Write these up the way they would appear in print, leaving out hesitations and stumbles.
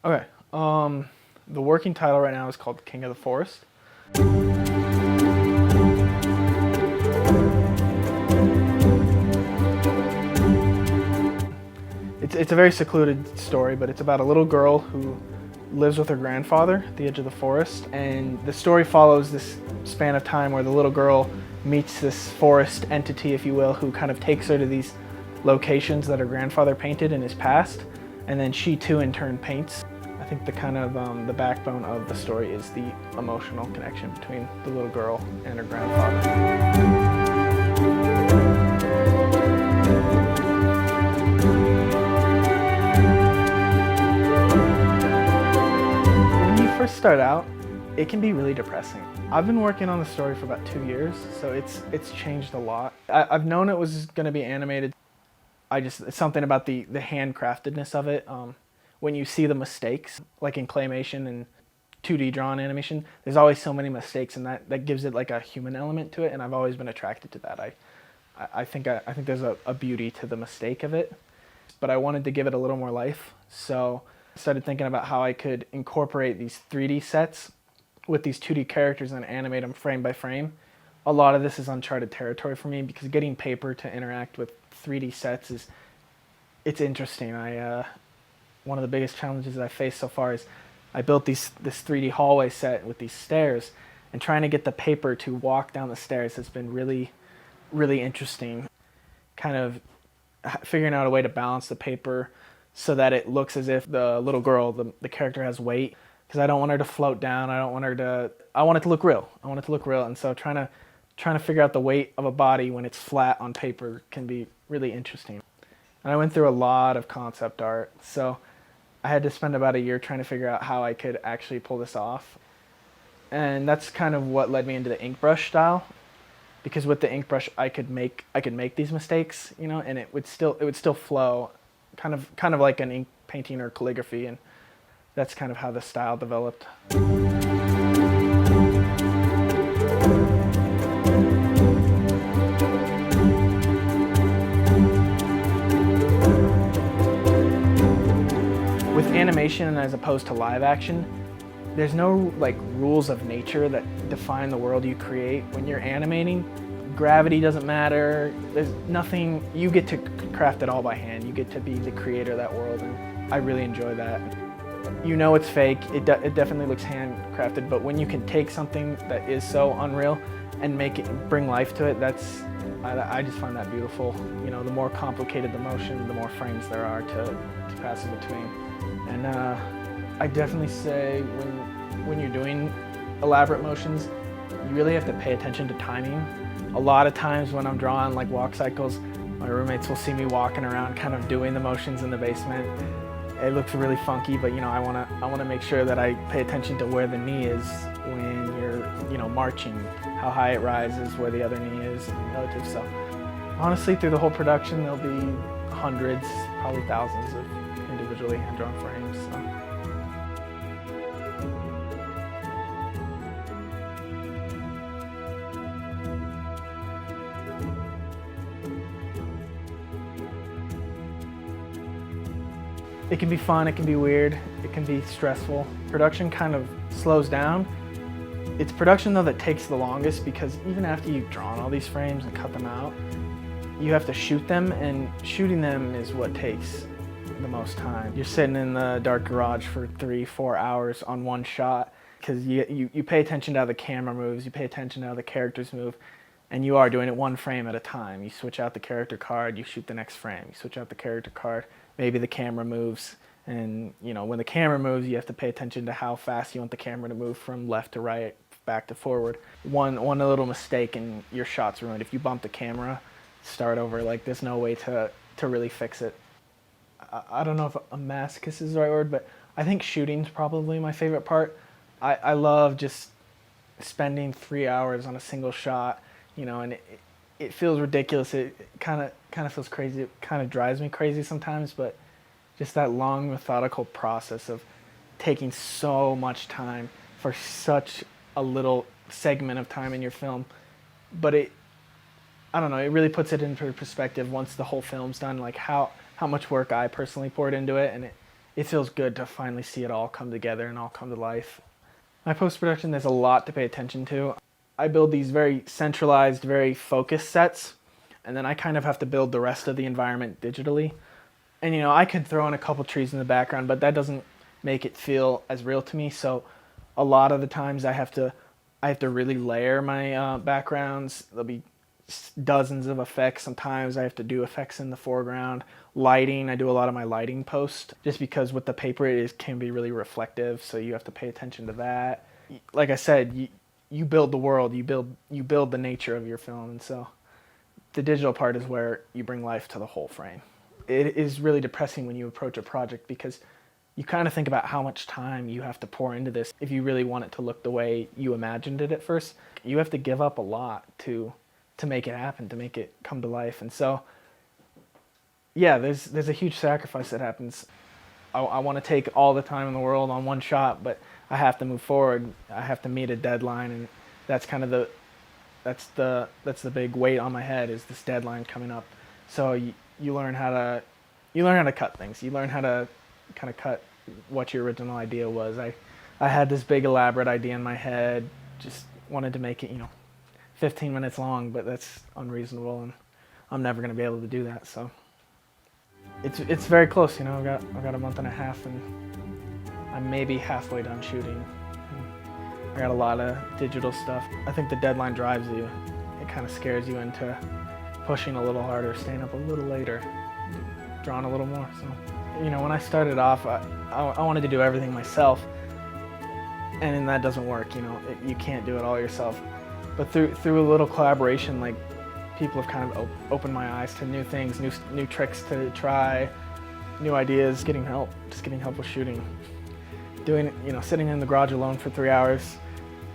Okay. The working title right now is called King of the Forest. It's a very secluded story, but it's about a little girl who lives with her grandfather at the edge of the forest, and the story follows this span of time where the little girl meets this forest entity, if you will, who kind of takes her to these locations that her grandfather painted in his past, and then she too in turn paints. I think the kind of the backbone of the story is the emotional connection between the little girl and her grandfather. When you first start out, it can be really depressing. I've been working on the story for about 2 years, so it's changed a lot. I've known it was going to be animated. It's something about the handcraftedness of it. When you see the mistakes, like in claymation and 2D drawn animation, there's always so many mistakes, and that gives it like a human element to it, and I've always been attracted to that. I think there's a beauty to the mistake of it, but I wanted to give it a little more life, so I started thinking about how I could incorporate these 3D sets with these 2D characters and animate them frame by frame. A lot of this is uncharted territory for me because getting paper to interact with 3D sets it's interesting. One of the biggest challenges that I faced so far is I built this 3D hallway set with these stairs, and trying to get the paper to walk down the stairs has been really, really interesting. Kind of figuring out a way to balance the paper so that it looks as if the little girl, the character, has weight, because I don't want her to float down. I want it to look real. And so trying to figure out the weight of a body when it's flat on paper can be really interesting. And I went through a lot of concept art, so I had to spend about a year trying to figure out how I could actually pull this off. And that's kind of what led me into the ink brush style, because with the ink brush I could make these mistakes, and it would still flow, kind of like an ink painting or calligraphy, and that's kind of how the style developed. With animation as opposed to live action, there's no like rules of nature that define the world you create. When you're animating, gravity doesn't matter. There's nothing. You get to craft it all by hand. You get to be the creator of that world, and I really enjoy that. You know it's fake. It definitely looks handcrafted, but when you can take something that is so unreal and bring life to it, I just find that beautiful. The more complicated the motion, the more frames there are to pass in between. And I definitely say when you're doing elaborate motions, you really have to pay attention to timing. A lot of times when I'm drawing like walk cycles, my roommates will see me walking around kind of doing the motions in the basement. It looks really funky, but I want to make sure that I pay attention to where the knee is when you're marching, how high it rises, where the other knee is relative. So honestly, through the whole production, there'll be hundreds, probably thousands of individually hand-drawn frames. So. It can be fun, it can be weird, it can be stressful. Production kind of slows down. It's production though that takes the longest, because even after you've drawn all these frames and cut them out, you have to shoot them, and shooting them is what takes the most time. You're sitting in the dark garage for 3-4 hours on one shot, because you pay attention to how the camera moves, you pay attention to how the characters move, and you are doing it one frame at a time. You switch out the character card, you shoot the next frame, you switch out the character card, maybe the camera moves, and when the camera moves, you have to pay attention to how fast you want the camera to move from left to right, back to forward. One little mistake and your shot's ruined. If you bump the camera, start over, there's no way to really fix it. I don't know if a masochist is the right word, but I think shooting's probably my favorite part. I love just spending 3 hours on a single shot, and it feels ridiculous. It kind of feels crazy. It kind of drives me crazy sometimes, but just that long methodical process of taking so much time for such a little segment of time in your film. But I don't know, it really puts it into perspective once the whole film's done, like how much work I personally poured into it, and it feels good to finally see it all come together and all come to life. My post-production, there's a lot to pay attention to. I build these very centralized, very focused sets, and then I kind of have to build the rest of the environment digitally. And you know, I could throw in a couple trees in the background, but that doesn't make it feel as real to me. So a lot of the times I have to really layer my backgrounds. There'll be dozens of effects. Sometimes I have to do effects in the foreground. Lighting, I do a lot of my lighting post, just because with the paper it can be really reflective, so you have to pay attention to that. Like I said, you build the world, you build the nature of your film, and so the digital part is where you bring life to the whole frame. It is really depressing when you approach a project, because you kind of think about how much time you have to pour into this if you really want it to look the way you imagined it at first. You have to give up a lot to make it happen, to make it come to life. And so, yeah, there's a huge sacrifice that happens. I want to take all the time in the world on one shot, but I have to move forward. I have to meet a deadline, and that's kind of that's the big weight on my head, is this deadline coming up. So you learn how to cut things. You learn how to kind of cut what your original idea was. I had this big elaborate idea in my head, just wanted to make it, 15 minutes long, but that's unreasonable, and I'm never going to be able to do that. So it's very close. I've got a month and a half, and I'm maybe halfway done shooting. I got a lot of digital stuff. I think the deadline drives you. It kind of scares you into pushing a little harder, staying up a little later, drawing a little more. So, when I started off, I wanted to do everything myself, and that doesn't work. You can't do it all yourself. But through a little collaboration, like, people have kind of opened my eyes to new things, new tricks to try, new ideas. Just getting help with shooting. Doing it, sitting in the garage alone for 3 hours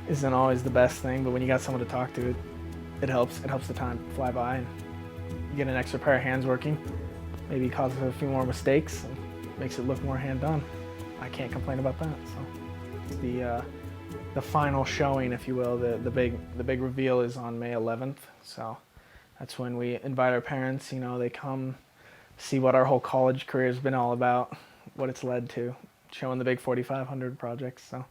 isn't always the best thing, but when you got someone to talk to, it helps. It helps the time fly by, and you get an extra pair of hands working. Maybe causes a few more mistakes and makes it look more hand done. I can't complain about that. So the final showing, if you will, the big reveal is on May 11th. So that's when we invite our parents. They come see what our whole college career has been all about, what it's led to, showing the big 4500 projects. So